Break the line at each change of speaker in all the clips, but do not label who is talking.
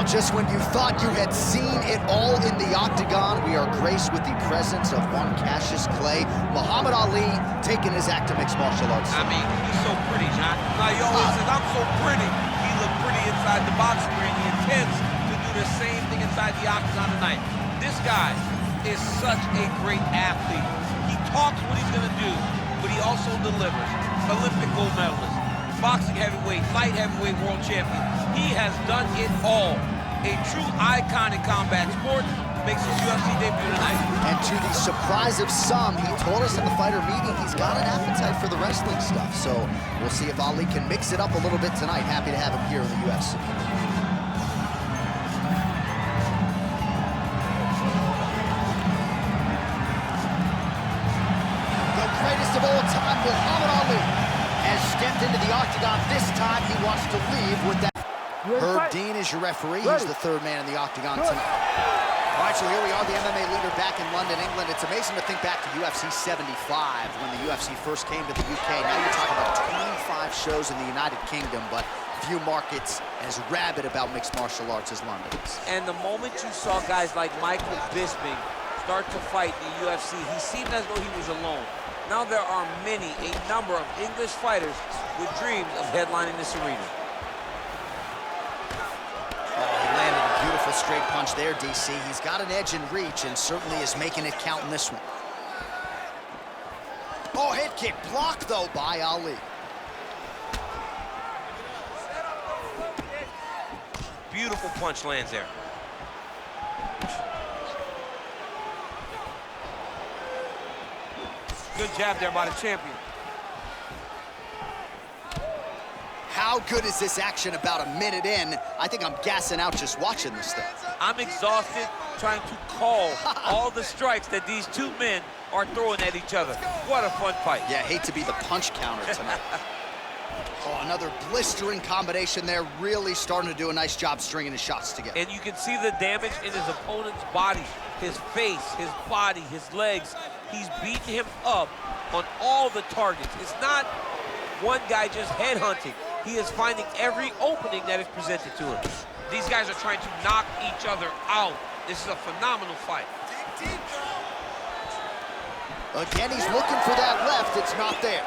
Now, just when you thought you had seen it all in the octagon, we are graced with the presence of one Cassius Clay. Muhammad Ali taking his act to mixed martial arts.
I mean, he's so pretty, John. Like he always says, I'm so pretty. He looked pretty inside the boxing ring. He intends to do the same thing inside the octagon tonight. This guy is such a great athlete. He talks what he's gonna do, but he also delivers. Olympic gold medalist, boxing heavyweight, light heavyweight world champion. He has done it all. A true icon in combat sports, makes his UFC debut tonight.
And to the surprise of some, he told us in the fighter meeting he's got an appetite for the wrestling stuff. So we'll see if Ali can mix it up a little bit tonight. Happy to have him here in the UFC. The greatest of all time, Muhammad Ali, has stepped into the octagon. This time he wants to leave with that. Herb Dean is your referee. He's the third man in the octagon tonight. All right, so here we are, the MMA leader back in London, England. It's amazing to think back to UFC 75 when the UFC first came to the UK. Now you're talking about 25 shows in the United Kingdom, but few markets as rabid about mixed martial arts as London is.
And the moment you saw guys like Michael Bisping start to fight the UFC, he seemed as though he was alone. Now there are a number of English fighters with dreams of headlining this arena.
Beautiful straight punch there, DC. He's got an edge in reach and certainly is making it count in this one. Oh, head kick blocked, though, by Ali.
Beautiful punch lands there. Good jab there by the champion.
How good is this action about a minute in? I think I'm gassing out just watching this thing.
I'm exhausted trying to call all the strikes that these two men are throwing at each other. What a fun fight.
Yeah, hate to be the punch counter tonight. Oh, another blistering combination there, really starting to do a nice job stringing his shots together.
And you can see the damage in his opponent's body, his face, his body, his legs. He's beating him up on all the targets. It's not one guy just headhunting. He is finding every opening that is presented to him. These guys are trying to knock each other out. This is a phenomenal fight.
Again, he's looking for that left. It's not there.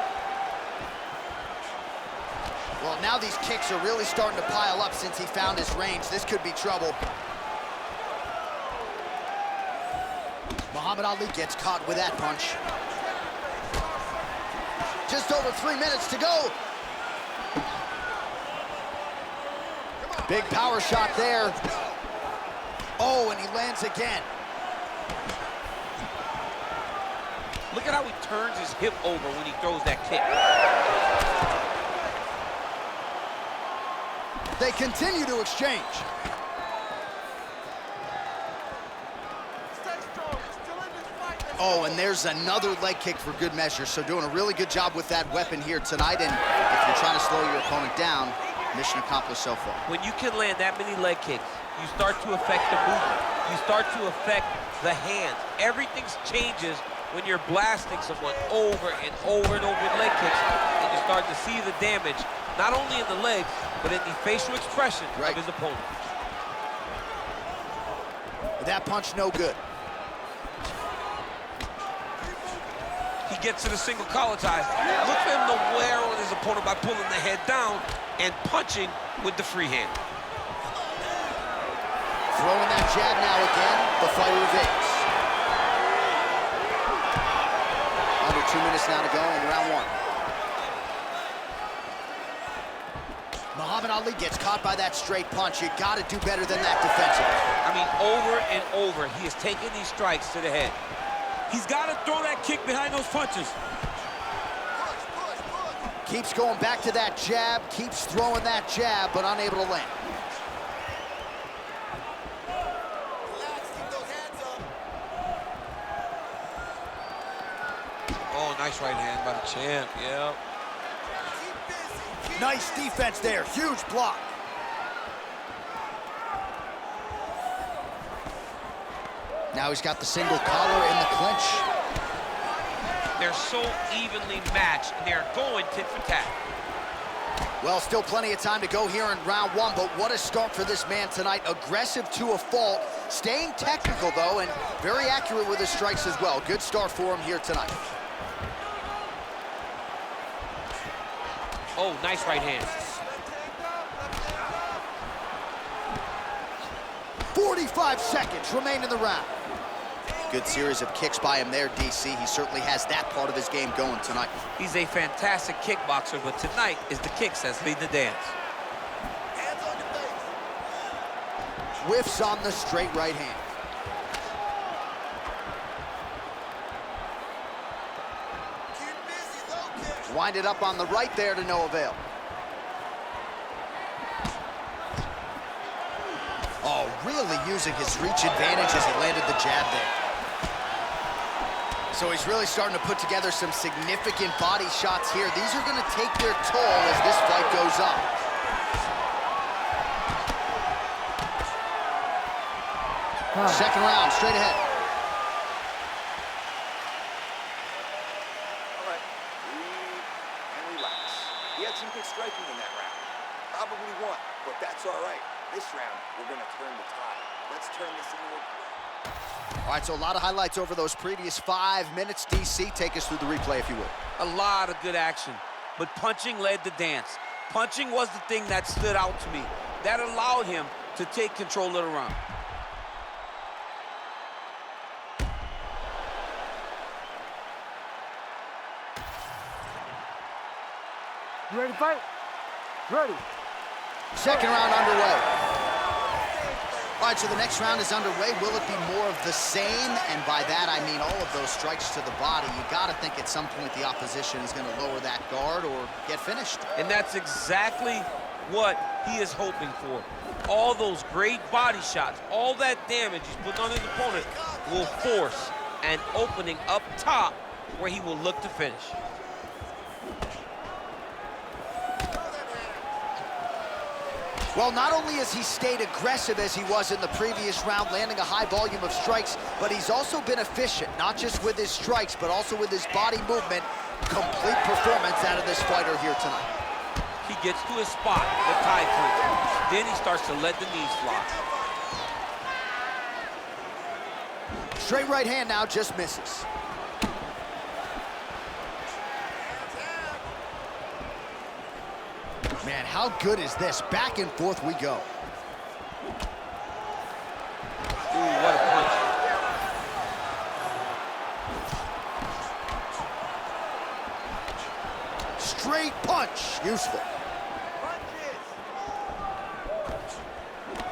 Well, now these kicks are really starting to pile up since he found his range. This could be trouble. Muhammad Ali gets caught with that punch. Just over 3 minutes to go. Big power shot there. Oh, and he lands again.
Look at how he turns his hip over when he throws that kick.
They continue to exchange. Oh, and there's another leg kick for good measure. So doing a really good job with that weapon here tonight. And if you're trying to slow your opponent down, mission accomplished so far.
When you can land that many leg kicks, you start to affect the movement. You start to affect the hands. Everything changes when you're blasting someone over and over and over with leg kicks, and you start to see the damage, not only in the legs, but in the facial expression of his opponent.
That punch no good.
He gets to the single collar tie. Look for him to wear on his opponent by pulling the head down and punching with the free hand.
Throwing that jab now again, the fighter evades. Under 2 minutes now to go in round one. Muhammad Ali gets caught by that straight punch. You gotta do better than that defensively.
I mean, over and over, he is taking these strikes to the head. He's got to throw that kick behind those punches.
Keeps going back to that jab, keeps throwing that jab, but unable to land.
Oh, nice right hand by the champ, yeah.
Nice defense there, huge block. Now he's got the single collar in the clinch.
They're so evenly matched, and they're going tit for tat.
Well, still plenty of time to go here in round one, but what a start for this man tonight. Aggressive to a fault, staying technical, though, and very accurate with his strikes as well. Good start for him here tonight.
Oh, nice right hand.
45 seconds remain in the round. Good series of kicks by him there, DC. He certainly has that part of his game going tonight.
He's a fantastic kickboxer, but tonight is the kicks that lead the dance.
Hands on your face. Whiffs on the straight right hand. Keep busy, though, kid. Winded up on the right there to no avail. Oh, really using his reach advantage as he landed the jab there. So he's really starting to put together some significant body shots here. These are going to take their toll as this fight goes on. Second round, straight ahead.
All right, breathe and relax. He had some good striking in that round. Probably won, but that's all right. This round, we're going to turn the tide. Let's turn this into a...
All right, so a lot of highlights over those previous 5 minutes. DC, take us through the replay, if you would.
A lot of good action, but punching led the dance. Punching was the thing that stood out to me. That allowed him to take control of the round.
You ready to fight? Ready.
Second round underway. All right, so the next round is underway. Will it be more of the same? And by that, I mean all of those strikes to the body. You got to think at some point the opposition is going to lower that guard or get finished.
And that's exactly what he is hoping for. All those great body shots, all that damage he's putting on his opponent will force an opening up top where he will look to finish.
Well, not only has he stayed aggressive as he was in the previous round, landing a high volume of strikes, but he's also been efficient, not just with his strikes, but also with his body movement. Complete performance out of this fighter here tonight.
He gets to his spot, the tie clinch. Then he starts to let the knees fly.
Straight right hand now, just misses. Man, how good is this? Back and forth we go.
Ooh, what a punch.
Straight punch, useful.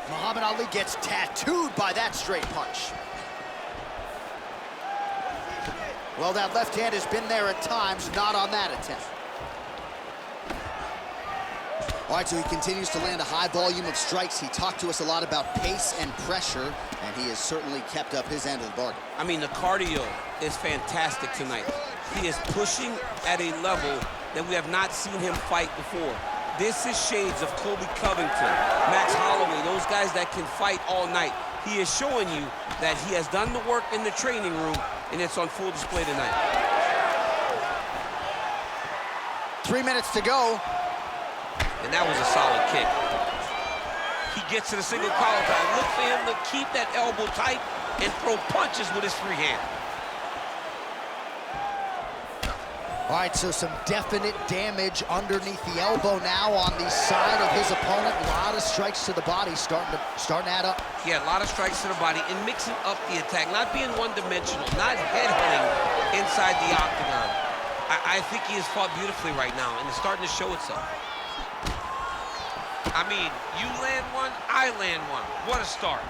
Muhammad Ali gets tattooed by that straight punch. Well, that left hand has been there at times, not on that attempt. All right, so he continues to land a high volume of strikes. He talked to us a lot about pace and pressure, and he has certainly kept up his end of the bargain.
I mean, the cardio is fantastic tonight. He is pushing at a level that we have not seen him fight before. This is shades of Kobe Covington, Max Holloway, those guys that can fight all night. He is showing you that he has done the work in the training room, and it's on full display tonight.
3 minutes to go.
And that was a solid kick. He gets to the single collar tie. Look for him to keep that elbow tight and throw punches with his free hand.
All right, so some definite damage underneath the elbow now on the side of his opponent. A lot of strikes to the body starting to add up.
Yeah, a lot of strikes to the body and mixing up the attack, not being one-dimensional, not headhunting inside the octagon. I think he has fought beautifully right now, and it's starting to show itself. I mean, you land one, I land one. What a start.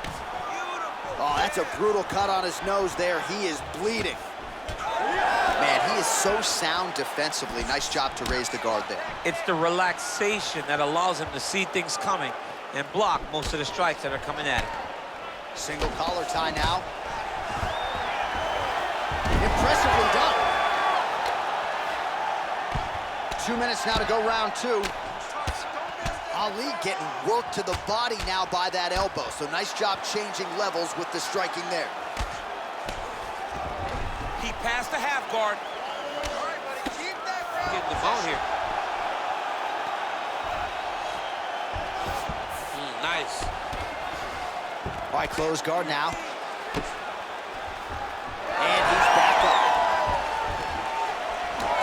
Oh, that's a brutal cut on his nose there. He is bleeding. Man, he is so sound defensively. Nice job to raise the guard there.
It's the relaxation that allows him to see things coming and block most of the strikes that are coming at him.
Single collar tie now. Impressively done. 2 minutes now to go round two. Ali getting worked to the body now by that elbow. So nice job changing levels with the striking there.
He passed the half guard. Getting the bone here. Nice.
All right, close guard now. And he's back up.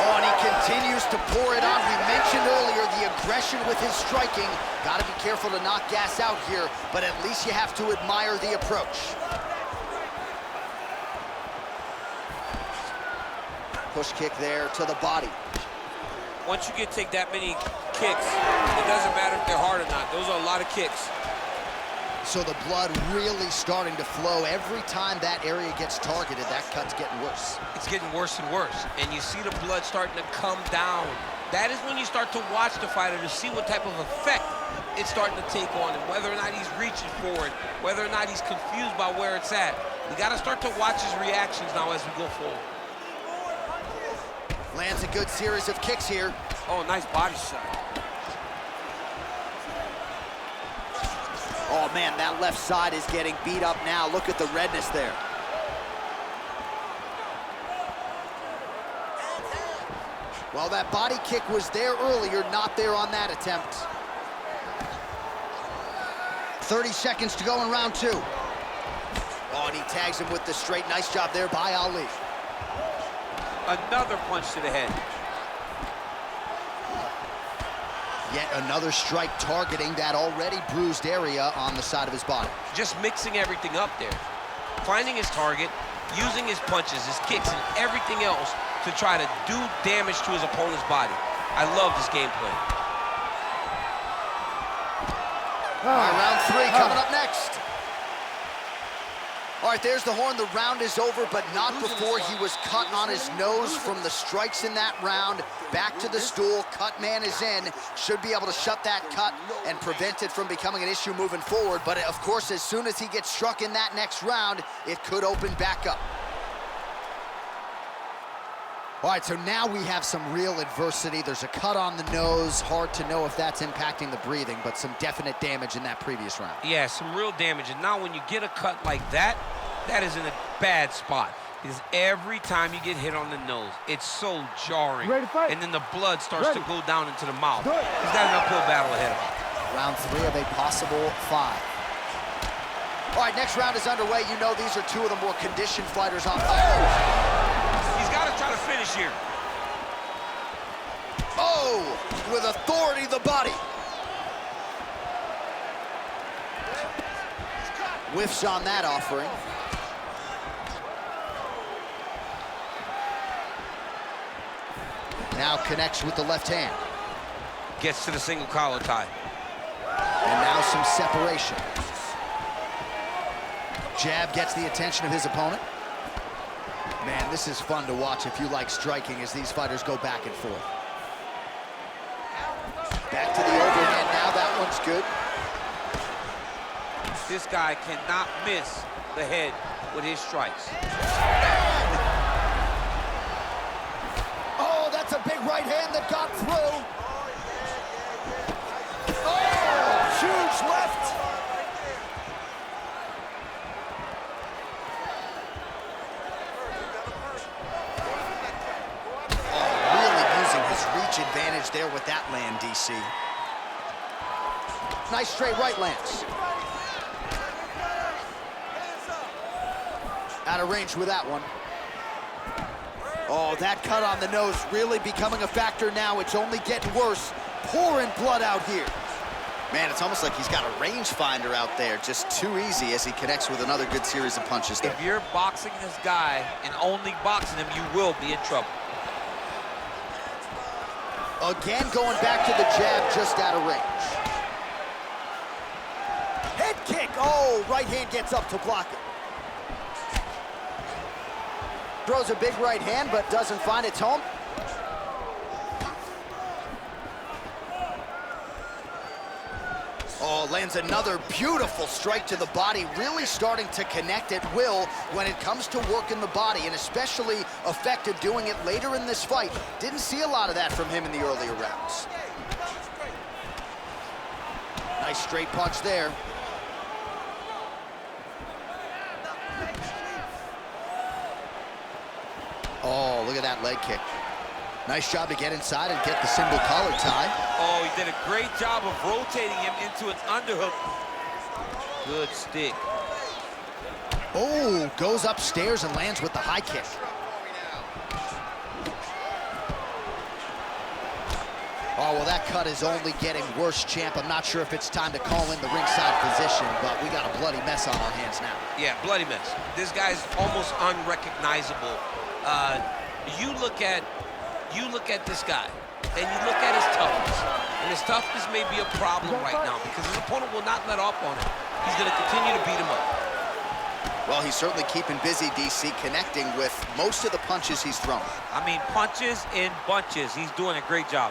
Oh, and he continues to pour it on. We mentioned earlier the aggression with his striking. Got to be careful to not gas out here, but at least you have to admire the approach. Push kick there to the body.
Once you take that many kicks, it doesn't matter if they're hard or not. Those are a lot of kicks.
So the blood really starting to flow. Every time that area gets targeted, that cut's getting worse.
It's getting worse and worse. And you see the blood starting to come down. That is when you start to watch the fighter to see what type of effect it's starting to take on him, whether or not he's reaching for it, whether or not he's confused by where it's at. We got to start to watch his reactions now as we go forward.
Lands a good series of kicks here.
Oh, nice body shot.
Oh, man, that left side is getting beat up now. Look at the redness there. Well, that body kick was there earlier, not there on that attempt. 30 seconds to go in round 2. Oh, and he tags him with the straight. Nice job there by Ali.
Another punch to the head.
Yet another strike targeting that already bruised area on the side of his body.
Just mixing everything up there. Finding his target, using his punches, his kicks, and everything else to try to do damage to his opponent's body. I love this game plan.
All right, round 3 coming up next. All right, there's the horn. The round is over, but not before he was cut on his nose from the strikes in that round. Back to the stool. Cut man is in. Should be able to shut that cut and prevent it from becoming an issue moving forward. But, of course, as soon as he gets struck in that next round, it could open back up. All right, so now we have some real adversity. There's a cut on the nose. Hard to know if that's impacting the breathing, but some definite damage in that previous round.
Yeah, some real damage. And now when you get a cut like that, that is in a bad spot. Because every time you get hit on the nose, it's so jarring.
Ready to fight?
And then the blood starts to go down into the mouth. He's got an uphill battle ahead of him.
Round 3 of a possible 5. All right, next round is underway. You know these are 2 of the more conditioned fighters on. Oh!
He's got to try to finish here.
Oh, with authority, the body. Whiffs on that offering. Now connects with the left hand.
Gets to the single collar tie.
And now some separation. Jab gets the attention of his opponent. Man, this is fun to watch if you like striking as these fighters go back and forth. Back to the overhand now, that one's good.
This guy cannot miss the head with his strikes.
Oh, that's a big right hand that got through. Oh, huge left. Reach advantage there with that land, DC. Nice straight right lands. Out of range with that one. Oh, that cut on the nose really becoming a factor now. It's only getting worse. Pouring blood out here. Man, it's almost like he's got a rangefinder out there. Just too easy as he connects with another good series of punches there.
If you're boxing this guy and only boxing him, you will be in trouble.
Again, going back to the jab, just out of range. Head kick. Oh, right hand gets up to block it. Throws a big right hand, but doesn't find its home. Oh, lands another beautiful strike to the body, really starting to connect at will when it comes to working the body, and especially effective doing it later in this fight. Didn't see a lot of that from him in the earlier rounds. Nice straight punch there. Oh, look at that leg kick. Nice job to get inside and get the single collar tie.
Oh, he did a great job of rotating him into an underhook. Good stick.
Oh, goes upstairs and lands with the high kick. Oh, well, that cut is only getting worse, champ. I'm not sure if it's time to call in the ringside physician, but we got a bloody mess on our hands now.
Yeah, bloody mess. This guy's almost unrecognizable. You look at this guy, and you look at his toughness. And his toughness may be a problem right now because his opponent will not let up on him. He's going to continue to beat him up.
Well, he's certainly keeping busy, DC, connecting with most of the punches he's thrown.
I mean, punches in bunches. He's doing a great job.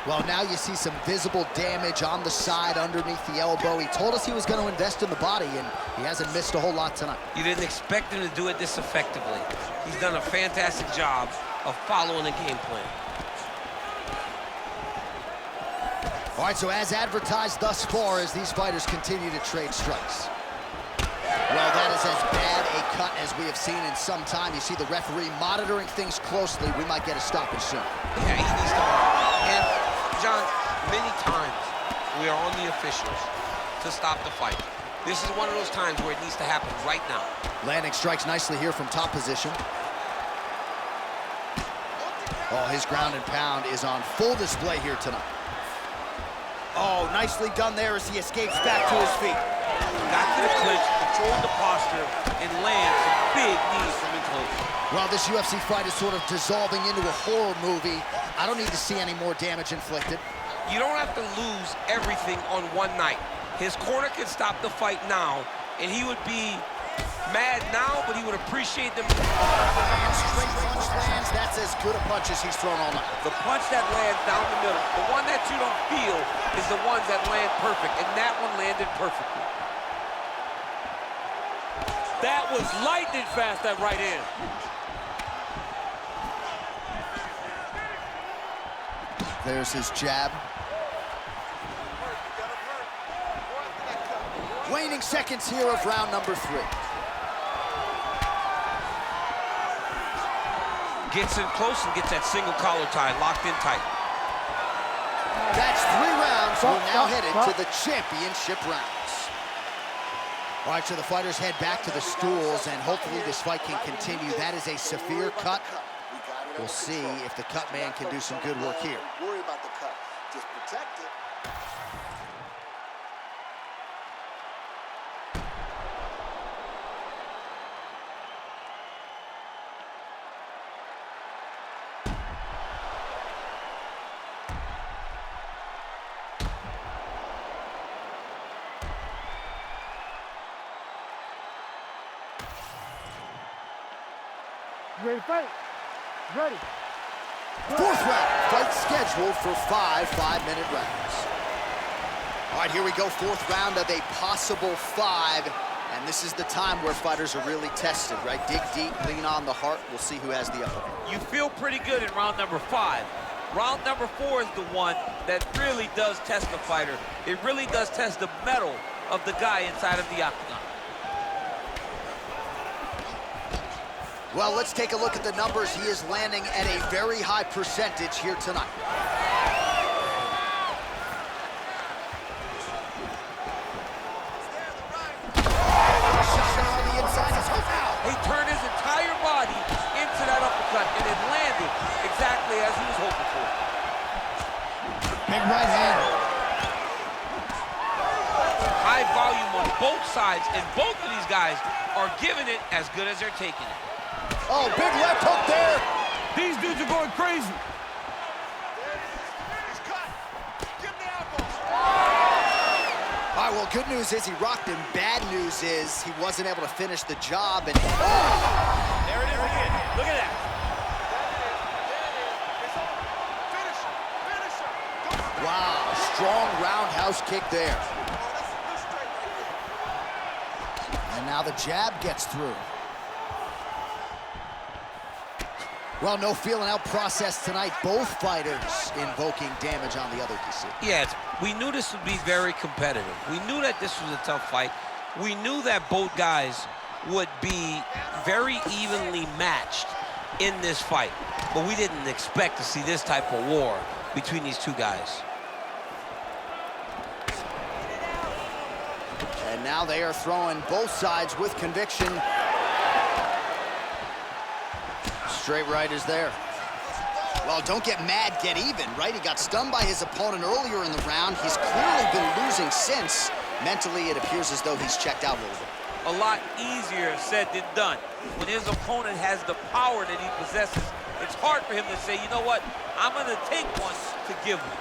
Well, now you see some visible damage on the side underneath the elbow. He told us he was going to invest in the body, and he hasn't missed a whole lot tonight.
You didn't expect him to do it this effectively. He's done a fantastic job of following the game plan.
All right, so as advertised thus far, as these fighters continue to trade strikes. Well, that is as bad a cut as we have seen in some time. You see the referee monitoring things closely. We might get a stoppage soon.
Yeah, he needs to. And, John, many times we are on the officials to stop the fight. This is one of those times where it needs to happen right now.
Landing strikes nicely here from top position. Oh, his ground and pound is on full display here tonight. Oh, nicely done there as he escapes back to his feet.
Got to the clinch, controlled the posture, and lands some big knees from in close.
Well, this UFC fight is sort of dissolving into a horror movie. I don't need to see any more damage inflicted.
You don't have to lose everything on one night. His corner can stop the fight now, and he would be mad now, but he would appreciate them.
Straight punch lands. That's as good a punch as he's thrown all night.
The punch that lands down the middle, the one that you don't feel, is the ones that land perfect, and that one landed perfectly. That was lightning fast, that right hand.
There's his jab. Waning seconds here of round number 3.
Gets in close and gets that single collar tie locked in tight.
That's 3 rounds. We're now headed to the championship rounds. All right, so the fighters head back to the stools, and hopefully this fight can continue. That is a severe cut. We'll see if the cut man can do some good work here.
Don't worry about the cut. Just protect it.
Ready to fight? Ready.
4th round, fight scheduled for 5 5-minute rounds. All right, here we go, 4th round of a possible 5. And this is the time where fighters are really tested, right? Dig deep, lean on the heart. We'll see who has the upper hand.
You feel pretty good in round number 5. Round number 4 is the one that really does test the fighter. It really does test the mettle of the guy inside of the octagon.
Well, let's take a look at the numbers. He is landing at a very high percentage here tonight. Shot on the inside is hooked out.
He turned his entire body into that uppercut, and it landed exactly as he was hoping for.
Big right hand.
High volume on both sides, and both of these guys are giving it as good as they're taking it.
Oh, big left hook there.
These dudes are going crazy.
He's cut. Give him the elbow.
All right, well, good news is he rocked him. Bad news is he wasn't able to finish the job. And oh!
There it is again. Look at that.
Wow, strong roundhouse kick there. And now the jab gets through. Well, no feeling out process tonight. Both fighters invoking damage on the other, DC.
Yeah, we knew this would be very competitive. We knew that this was a tough fight. We knew that both guys would be very evenly matched. in this fight. But we didn't expect to see this type of war between these two guys.
And now they are throwing both sides with conviction. Straight right is there. Well, don't get mad, get even, right? He got stunned by his opponent earlier in the round. He's clearly been losing since. Mentally, it appears as though he's checked out a little bit.
A lot easier said than done. When his opponent has the power that he possesses, it's hard for him to say, you know what, I'm going to take one to give one.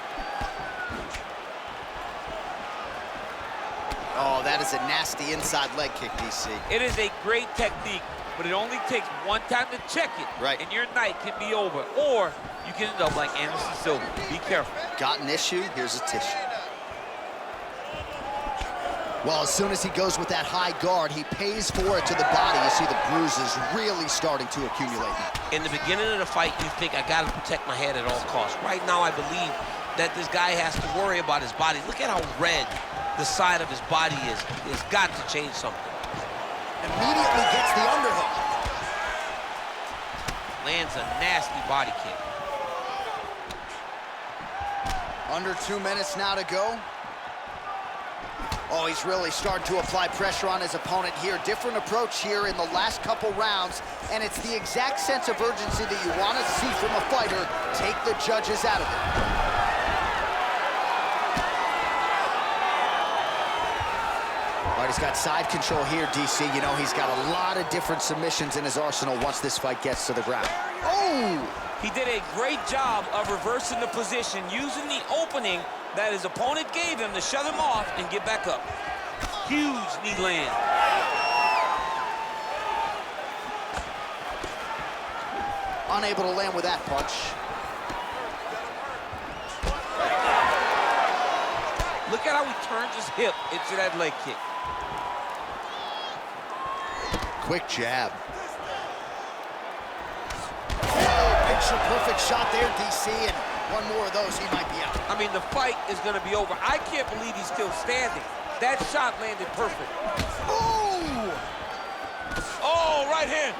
Oh, that is a nasty inside leg kick, DC.
It is a great technique, but it only takes one time to check it,
right,
and your night can be over. Or you can end up like Anderson Silva. Be careful.
Got an issue? Here's a tissue. Well, as soon as he goes with that high guard, he pays for it to the body. You see the bruises really starting to accumulate now.
In the beginning of the fight, you think, I got to protect my head at all costs. Right now, I believe that this guy has to worry about his body. Look at how red the side of his body is. It's got to change something.
Immediately gets the underhook.
Lands a nasty body kick.
Under 2 minutes now to go. Oh, he's really starting to apply pressure on his opponent here. Different approach here in the last couple rounds, and it's the exact sense of urgency that you want to see from a fighter. Take the judges out of it. All right, he's got side control here, DC. You know, he's got a lot of different submissions in his arsenal once this fight gets to the ground. Oh!
He did a great job of reversing the position, using the opening that his opponent gave him to shut him off and get back up. Huge knee land.
Unable to land with that punch.
Look at how he turns his hip into that leg kick.
Quick jab. Picture-perfect shot there, DC, and one more of those, he might be out.
I mean, the fight is going to be over. I can't believe he's still standing. That shot landed perfect.
Ooh!
Oh, right hand.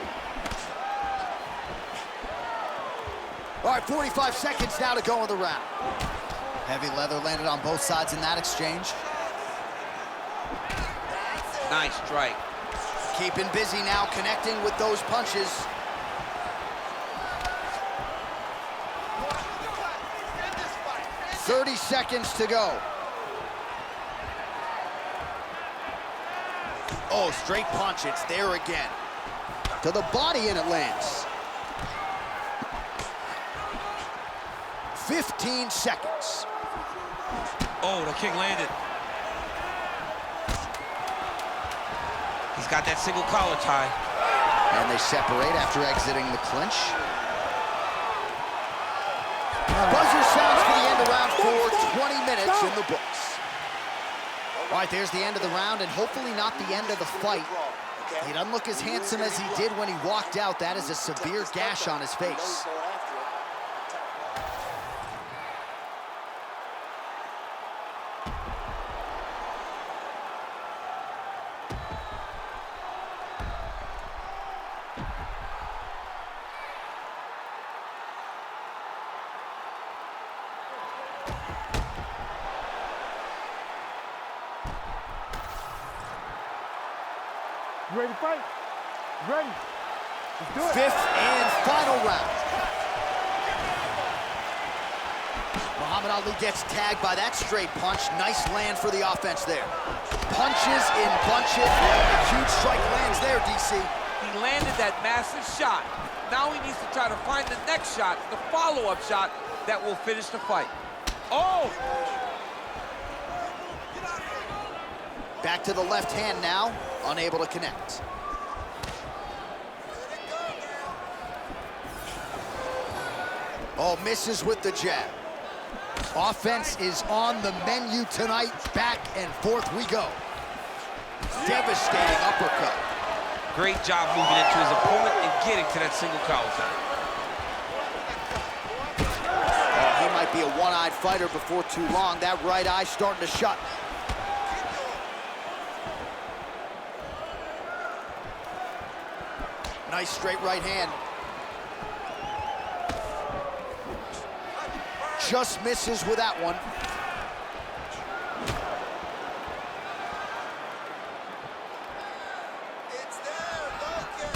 All right, 45 seconds now to go in the round. Heavy leather landed on both sides in that exchange.
Nice strike.
Keeping busy now, connecting with those punches. .30 seconds to go. Oh, straight punch, it's there again. To the body and it lands. 15 seconds.
Oh, the kick landed. He's got that single collar tie.
And they separate after exiting the clinch. Buzzer sounds for the end of round 4, 20 minutes in the books. All right, there's the end of the round, and hopefully not the end of the fight. He doesn't look as handsome as he did when he walked out. That is a severe gash on his face.
You ready to fight? Ready. Let's do it.
5th and final round. Muhammad Ali gets tagged by that straight punch. Nice land for the offense there. Punches in bunches. A huge strike lands there, DC.
He landed that massive shot. Now he needs to try to find the next shot, the follow-up shot that will finish the fight. Oh!
Back to the left hand now, unable to connect. Oh, misses with the jab. Offense is on the menu tonight. Back and forth we go. Devastating uppercut.
Great job moving into his opponent and getting to that single collar tie.
Oh, he might be a one-eyed fighter before too long. That right eye starting to shut. Nice straight right hand. just misses with that one.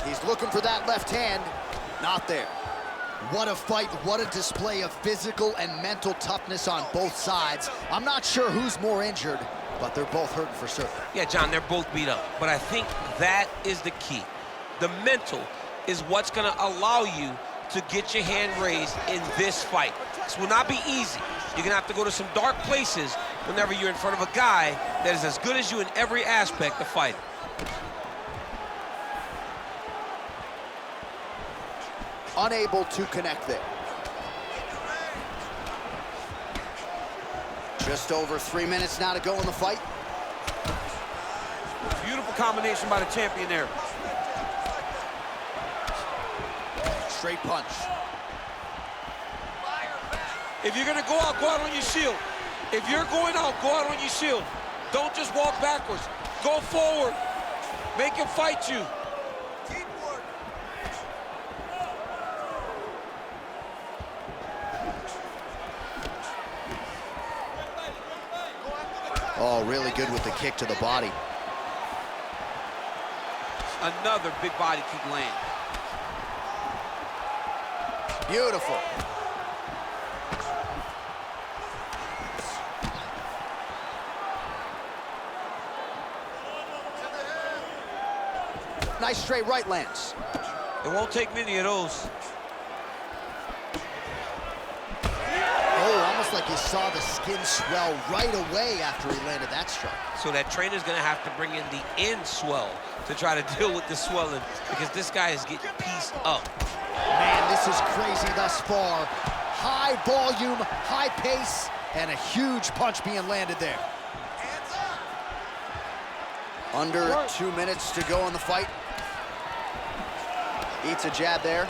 He's looking for that left hand. Not there. What a fight, what a display of physical and mental toughness on both sides. I'm not sure who's more injured, but they're both hurting for certain.
Yeah, John, they're both beat up, but I think that is the key. The mental is what's gonna allow you to get your hand raised in this fight. This will not be easy. You're gonna have to go to some dark places whenever you're in front of a guy that is as good as you in every aspect of fighting.
Unable to connect there. Just over 3 minutes now to go in the fight.
Beautiful combination by the champion there.
Straight punch.
If you're gonna go out on your shield. If you're going out, go out on your shield. Don't just walk backwards. Go forward. Make him fight you.
Oh, really good with the kick to the body.
Another big body kick land.
Beautiful. Nice straight right lands.
It won't take many of those.
Oh, almost like you saw the skin swell right away after he landed that strike.
So that trainer's gonna have to bring in the end swell to try to deal with the swelling, because this guy is getting pieced up.
Man, this is crazy thus far. High volume, high pace, and a huge punch being landed there. Under 2 minutes to go in the fight. Eats a jab there.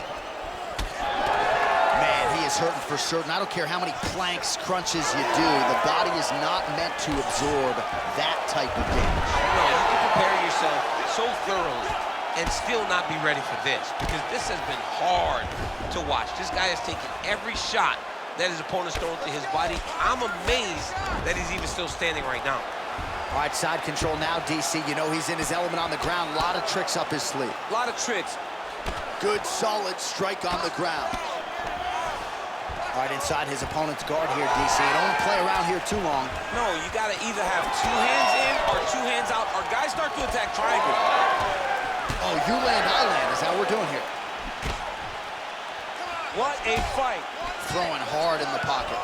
Man, he is hurting for certain. I don't care how many planks, crunches you do. The body is not meant to absorb that type of damage.
No, you can prepare yourself so thoroughly and still not be ready for this, because this has been hard to watch. This guy has taken every shot that his opponent's thrown to his body. I'm amazed that he's even still standing right now.
All right, side control now, DC. You know he's in his element on the ground. A lot of tricks up his sleeve.
A lot of tricks.
Good, solid strike on the ground. All right, inside his opponent's guard here, DC. Don't play around here too long.
No, you gotta either have 2 hands in or 2 hands out, or guys start to attack triangle.
Oh, you land, I land. Is that what we're doing here?
What a fight.
Throwing hard in the pocket.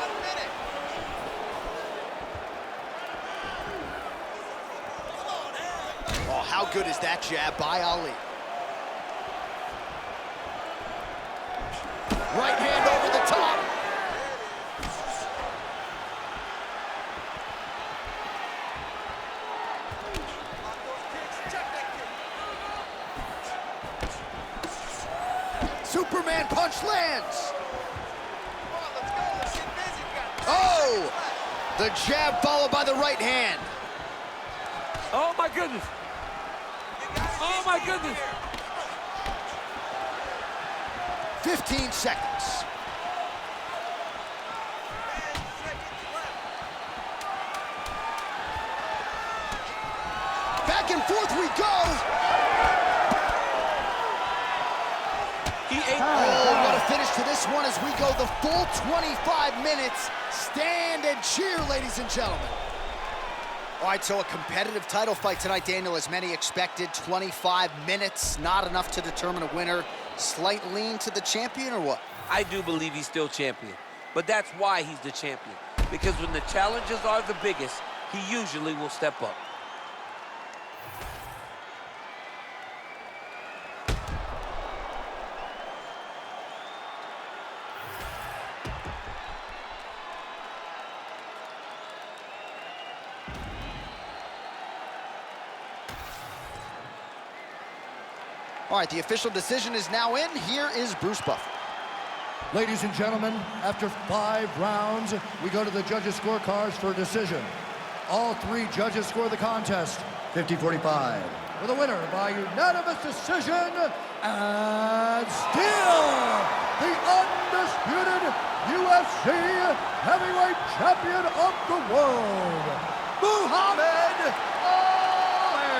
Oh, how good is that jab by Ali? Right hand over the top. Superman punch lands. Oh, the jab followed by the right hand.
Oh my goodness. Oh my goodness.
15 seconds. Back and forth we go.
He ate.
Oh, what a finish to this one as we go the full 25 minutes. Stand and cheer, ladies and gentlemen. All right, so a competitive title fight tonight, Daniel, as many expected. 25 minutes, not enough to determine a winner. Slight lean to the champion, or what?
I do believe he's still champion, but that's why he's the champion. Because when the challenges are the biggest, he usually will step up.
All right, the official decision is now in. Here is Bruce Buffer.
Ladies and gentlemen, after 5 rounds, we go to the judges' scorecards for a decision. All 3 judges score the contest 50-45. For the winner by unanimous decision, and still the undisputed UFC heavyweight champion of the world, Muhammad Ali.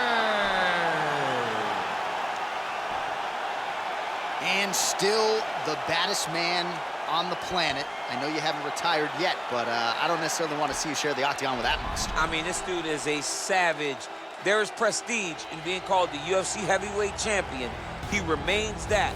And still the baddest man on the planet. I know you haven't retired yet, but I don't necessarily want to see you share the octagon with that monster.
I mean, this dude is a savage. There is prestige in being called the UFC heavyweight champion. He remains that.